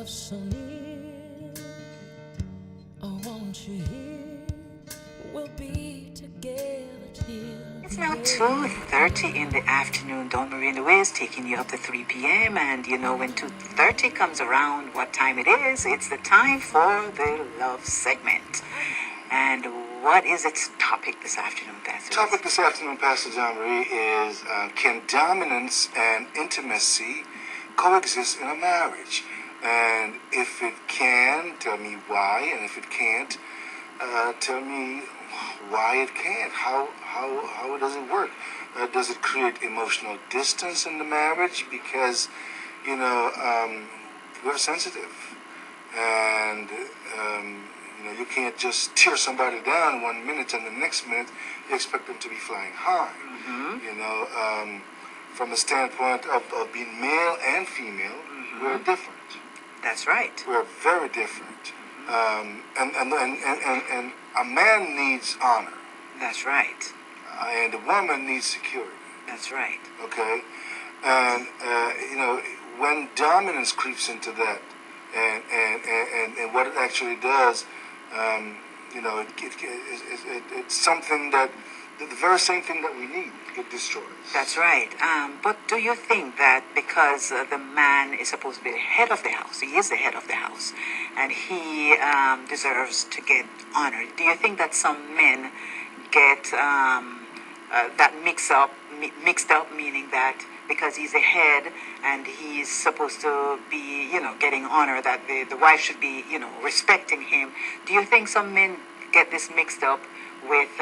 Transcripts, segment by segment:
love so near. Oh, won't you hear? We'll be together till It's now 2:30 in the afternoon. Dawn Marie in the Waves taking you up to 3 p.m. And you know, when 2:30 comes around, what time it is? It's the time for the love segment. And what is its topic this afternoon, Pastor? Topic this afternoon, Pastor Dawn Marie, is can dominance and intimacy coexist in a marriage? And if it can, tell me why. And if it can't, tell me why it can't. How does it work? Does it create emotional distance in the marriage? Because, we're sensitive. And, you can't just tear somebody down 1 minute and the next minute you expect them to be flying high. Mm-hmm. From the standpoint of being male and female, mm-hmm. we're different. That's right. We're very different. And a man needs honor. That's right. And a woman needs security. That's right. Okay? And, when dominance creeps into that, and what it actually does, it's something that, the very same thing that we need, it destroys. That's right. But do you think that because the man is supposed to be the head of the house, he is the head of the house, and he deserves to get honored, do you think that some men get that mixed up, meaning that because he's the head and he's supposed to be, getting honor, that the wife should be, respecting him? Do you think some men get this mixed up with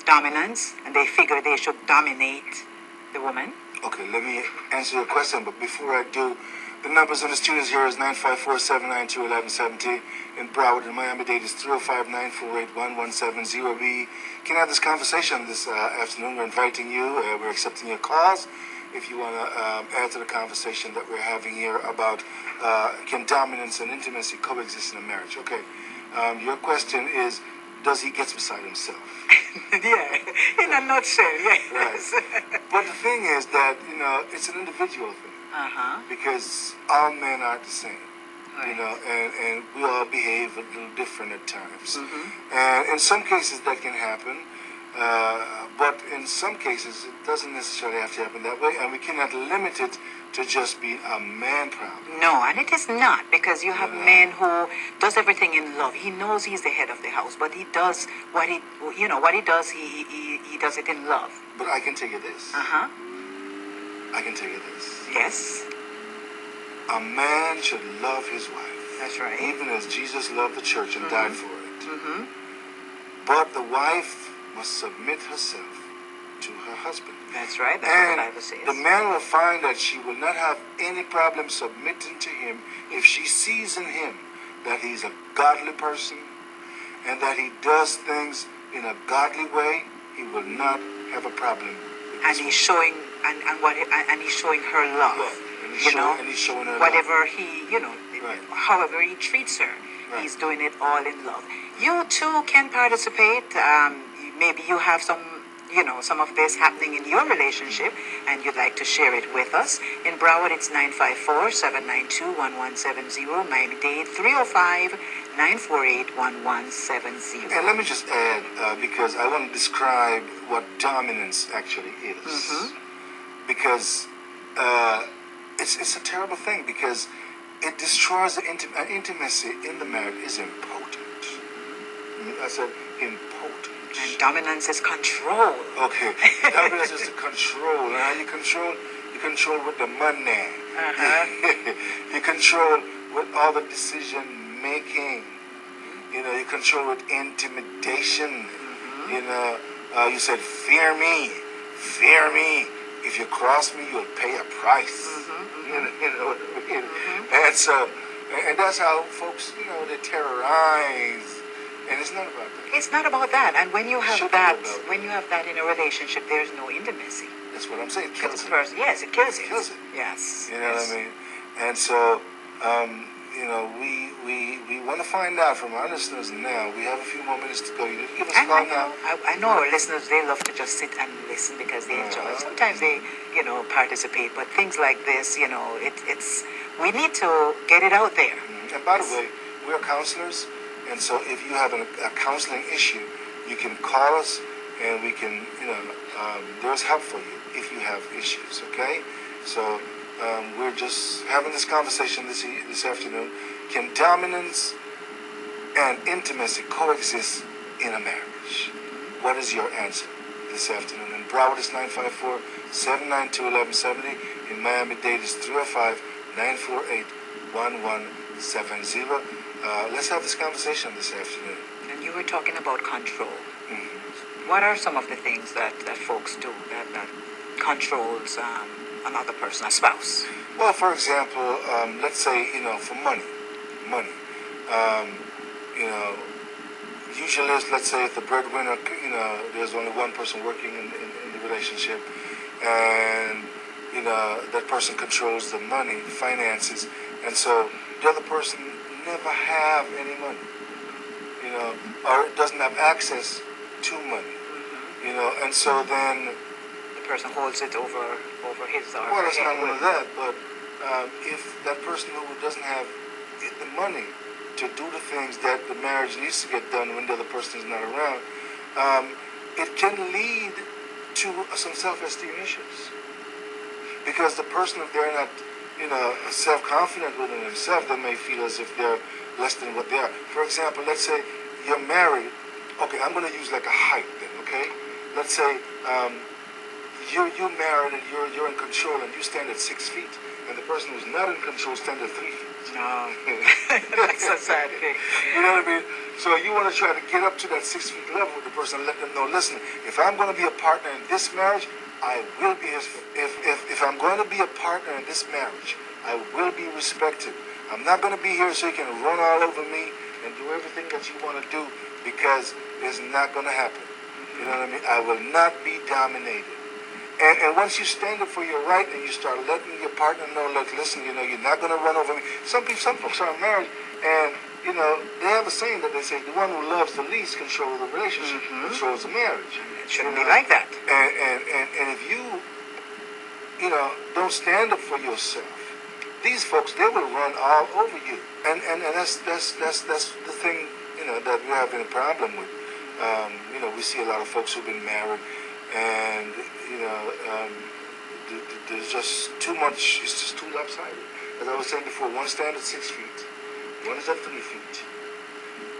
dominance, and they figure they should dominate the woman? Okay, let me answer your question, but before I do, the numbers in the studios here is 954-792-1170. In Broward, in Miami-Dade is 305-948-1170. We can have this conversation this afternoon. We're inviting you. We're accepting your calls. If you want to add to the conversation that we're having here about can dominance and intimacy coexist in a marriage? Okay, your question is, does he get beside himself? Yeah, in a nutshell, yes. Right. But the thing is that, it's an individual thing. Uh-huh. Because all men aren't the same. Right. And we all behave a little different at times. Mm-hmm. And in some cases that can happen, but in some cases it doesn't necessarily have to happen that way, and we cannot limit it to just being a man problem. No, and it is not, because you have men who does everything in love. He knows he's the head of the house, but he does what he does, he does it in love. But I can tell you this. Uh-huh. I can tell you this. Yes. A man should love his wife. That's right. Even as Jesus loved the church and mm-hmm. died for it. Mm-hmm. But the wife must submit herself to her husband. That's right. That's what the Bible says. The man will find that she will not have any problem submitting to him if she sees in him that he's a godly person and that he does things in a godly way. He will not have a problem. And he's showing and he's showing her love. And he's showing her whatever love. he, right. however he treats her, right. He's doing it all in love. You too can participate. Maybe you have some of this happening in your relationship and you'd like to share it with us. In Broward, it's 954-792-1170. Miami-Dade, 305-948-1170. And let me just add, because I want to describe what dominance actually is. Mm-hmm. Because it's a terrible thing, because it destroys the intimacy in the marriage is impotent. I said impotent. And dominance is control. Okay, dominance is the control. Now you control with the money. Uh-huh. You control with all the decision making. You control with intimidation. Mm-hmm. You said, fear me. If you cross me, you'll pay a price. Mm-hmm. You know what I mean? Mm-hmm. And so, and that's how folks, they terrorize. And it's not about that. It's not about that. And when you have that in a relationship, there's no intimacy. That's what I'm saying. It kills it. Yes, it kills it. Kills it. Yes. You know what I mean? And so, we want to find out from our listeners now. We have a few more minutes to go. You give us a call now. I know our listeners, they love to just sit and listen because they enjoy it. Sometimes they, participate. But things like this, it's we need to get it out there. And by the way, we're counselors, and so if you have a counseling issue, you can call us, and we can, there's help for you if you have issues. Okay, so we're just having this conversation this afternoon. Can dominance and intimacy coexist in a marriage? What is your answer this afternoon? In Broward, it's 954-792-1170. In Miami-Dade, it's 305-948-1170. Let's have this conversation this afternoon. And you were talking about control. Mm-hmm. What are some of the things that folks do that controls another person, a spouse? Well, for example, let's say, for money. Usually, let's say if the breadwinner, there's only one person working in the relationship, and, that person controls the money, finances, and so the other person never have any money, or doesn't have access to money, and so then The person holds it over his or well, her it's not head. only that, but if that person who doesn't have the money to do the things that the marriage needs to get done when the other person is not around, it can lead to some self-esteem issues. Because the person, if they're not, self-confident within themselves, they may feel as if they're less than what they are. For example, let's say you're married. Okay, I'm going to use like a height then, okay? Let's say you're married and you're in control and you stand at 6 feet, and the person who's not in control stands at 3 feet. No, that's a sad thing. You know what I mean? So you want to try to get up to that 6 feet level with the person and let them know, listen, if I'm going to be a partner in this marriage, I will be his. If I'm going to be a partner in this marriage, I will be respected. I'm not going to be here so you can run all over me and do everything that you want to do, because it's not going to happen. You know what I mean? I will not be dominated. And once you stand up for your right and you start letting your partner know, look, listen, you're not going to run over me. Some folks are married, and, they have a saying that they say, the one who loves the least controls the relationship, controls the marriage. It shouldn't be like that. And if you, don't stand up for yourself, these folks, they will run all over you. And that's the thing, that we're having a problem with. We see a lot of folks who've been married, and there's just too much. It's just too lopsided. As I was saying before, one stand at 6 feet, one is at 3 feet,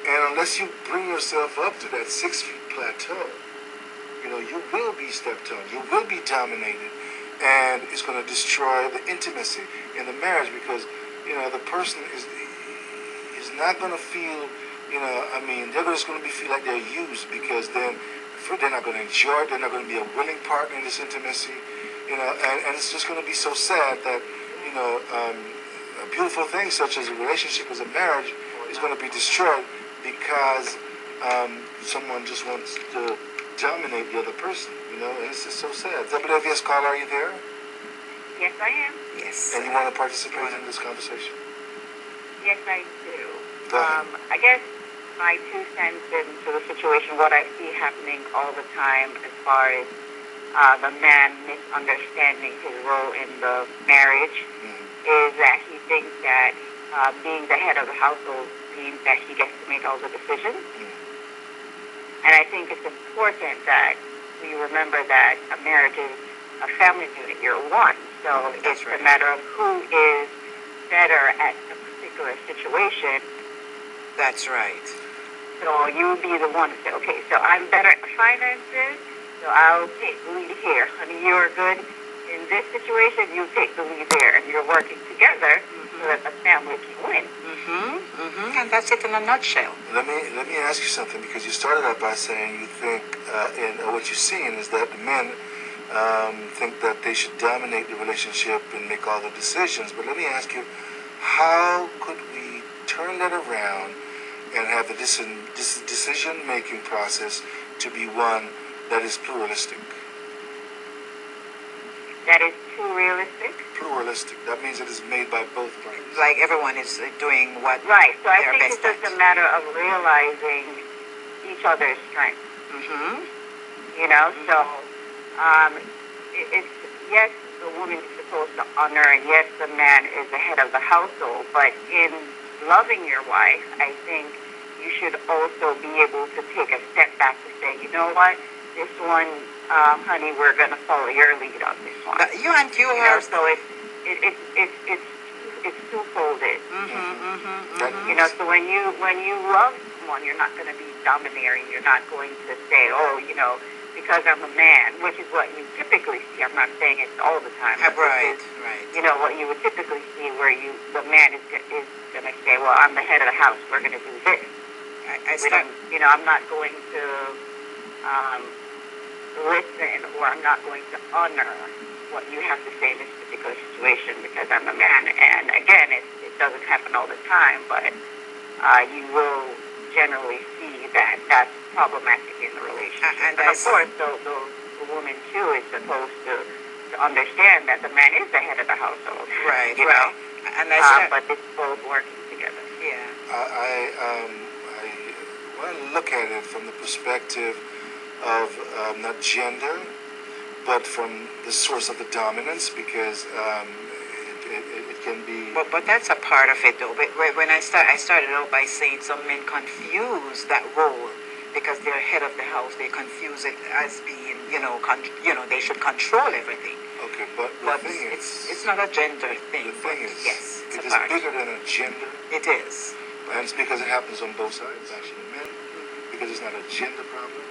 and unless you bring yourself up to that 6 feet plateau, you will be stepped on. You will be dominated, and it's going to destroy the intimacy in the marriage, because the person is not going to feel. They're just going to feel like they're used, because then they're not going to enjoy it. They're not going to be a willing partner in this intimacy, and it's just going to be so sad that, a beautiful thing such as a relationship, as a marriage, is going to be destroyed because someone just wants to dominate the other person, and it's just so sad. WAVS caller, are you there? Yes, I am. Yes. And you want to participate in this conversation? Yes, I do. Go ahead. I guess my 2 cents into the situation, what I see happening all the time as far as the man misunderstanding his role in the marriage, is that he thinks that being the head of the household means that he gets to make all the decisions. And I think it's important that we remember that a marriage is a family unit. You're one. So That's it's right. a matter of who is better at a particular situation. That's right. So you be the one to say, okay, so I'm better at finances, so I'll take the lead here. Honey, you're good in this situation, you take the lead there. And you're working together so that the family can win. And that's it in a nutshell. Let me ask you something, because you started out by saying you think, what you're seeing is that the men think that they should dominate the relationship and make all the decisions. But let me ask you, how could we turn that around and have the decision-making process to be one that is pluralistic? That is too realistic. Pluralistic. That means it is made by both parties. Like everyone is doing what Right, so I they're think best it's just at. a matter of realizing each other's strengths. So it's, yes, the woman is supposed to honor, and yes, the man is the head of the household, but in loving your wife, I think you should also be able to take a step back to say, you know what, this one, honey, we're going to follow your lead on this one. You and you You are... know, so it's two-folded. You know, so when you love someone, you're not going to be domineering. You're not going to say, oh, you know, because I'm a man, which is what you typically see. I'm not saying it's all the time. Right. You know, what you would typically see where the man is going to say, well, I'm the head of the house. We're going to do this. You know, I'm not going to listen, or I'm not going to honor what you have to say in this particular situation because I'm a man. And again, it doesn't happen all the time, but you will generally see that that's problematic in the relationship. And of course, the woman too is supposed to understand that the man is the head of the household. Right. You know, and but it's both working together. Yeah. I want to look at it from the perspective of not gender, but from the source of the dominance, because it can be... But that's a part of it, though. But when I started out by saying some men confuse that role because they're head of the house. They confuse it as being, they should control everything. Okay, but But the thing is... it's not a gender thing. The thing is, yes, it's it a is part. bigger than a gender. It is. And it's because it happens on both sides, actually. Men, because it's not a gender problem.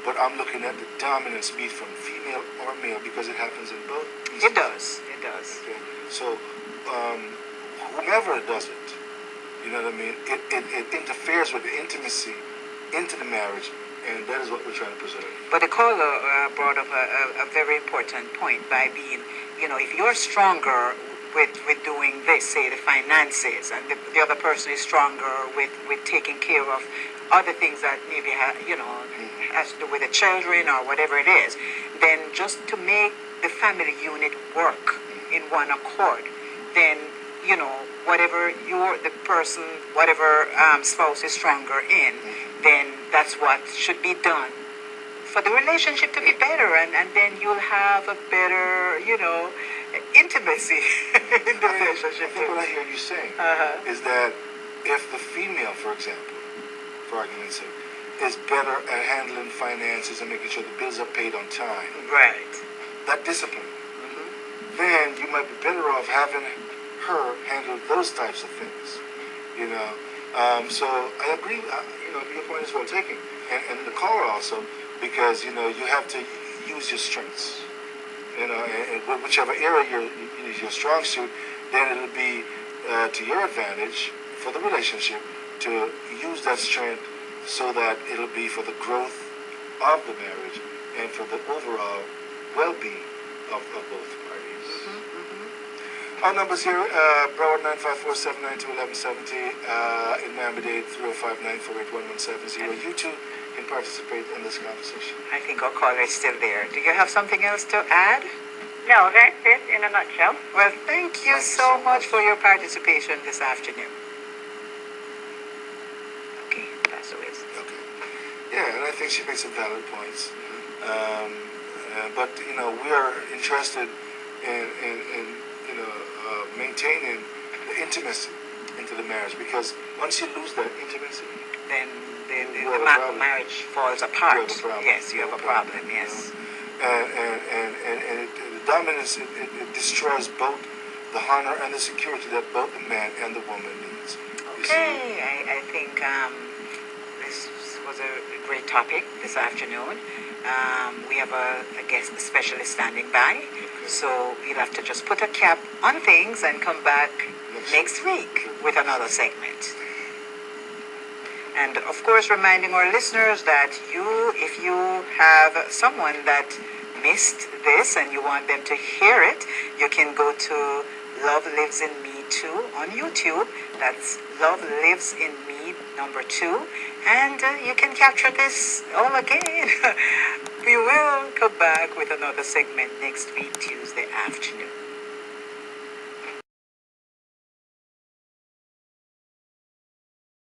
But I'm looking at the dominance, be it from female or male, because it happens in both. It does. It does. Okay. So, whomever does it, you know what I mean, it interferes with the intimacy into the marriage, and that is what we're trying to preserve. But the caller brought up a very important point by being, if you're stronger with doing this, say the finances, and the other person is stronger with taking care of other things that maybe has to do with the children or whatever it is, then just to make the family unit work in one accord, then whatever spouse is stronger in, then that's what should be done for the relationship to be better, and then you'll have a better intimacy in the relationship. I think what I hear you saying is that if the female, for example, for argument's sake, is better at handling finances and making sure the bills are paid on time, right, that discipline, then you might be better off having her handle those types of things. So I agree. Your point is well taken, and the caller also, because you have to use your strengths. And whichever area is your strong suit, then it'll be to your advantage for the relationship to use that strength so that it'll be for the growth of the marriage and for the overall well-being of both parties. Our numbers here, Broward 954-792-1170, in Miami-Dade 305-948-1170. You too can participate in this conversation. I think our caller is still there. Do you have something else to add? No, that's it in a nutshell. Well, thank you so much for your participation this afternoon. Okay, that's the way. Okay. Yeah, and I think she makes some valid points. But we are interested in maintaining the intimacy into the marriage, because once you lose that intimacy, then the marriage falls apart. Yes, you have a problem. Yes. And the dominance it destroys both the honor and the security that both the man and the woman needs. Okay, I think this was a great topic this afternoon. We have a guest specialist standing by, so we'll have to just put a cap on things and come back next week with another segment. And of course, reminding our listeners that if you have someone that missed this and you want them to hear it, you can go to Love Lives in Me 2 on YouTube. That's Love Lives in Me number 2. And you can capture this all again. We will come back with another segment next week, Tuesday afternoon.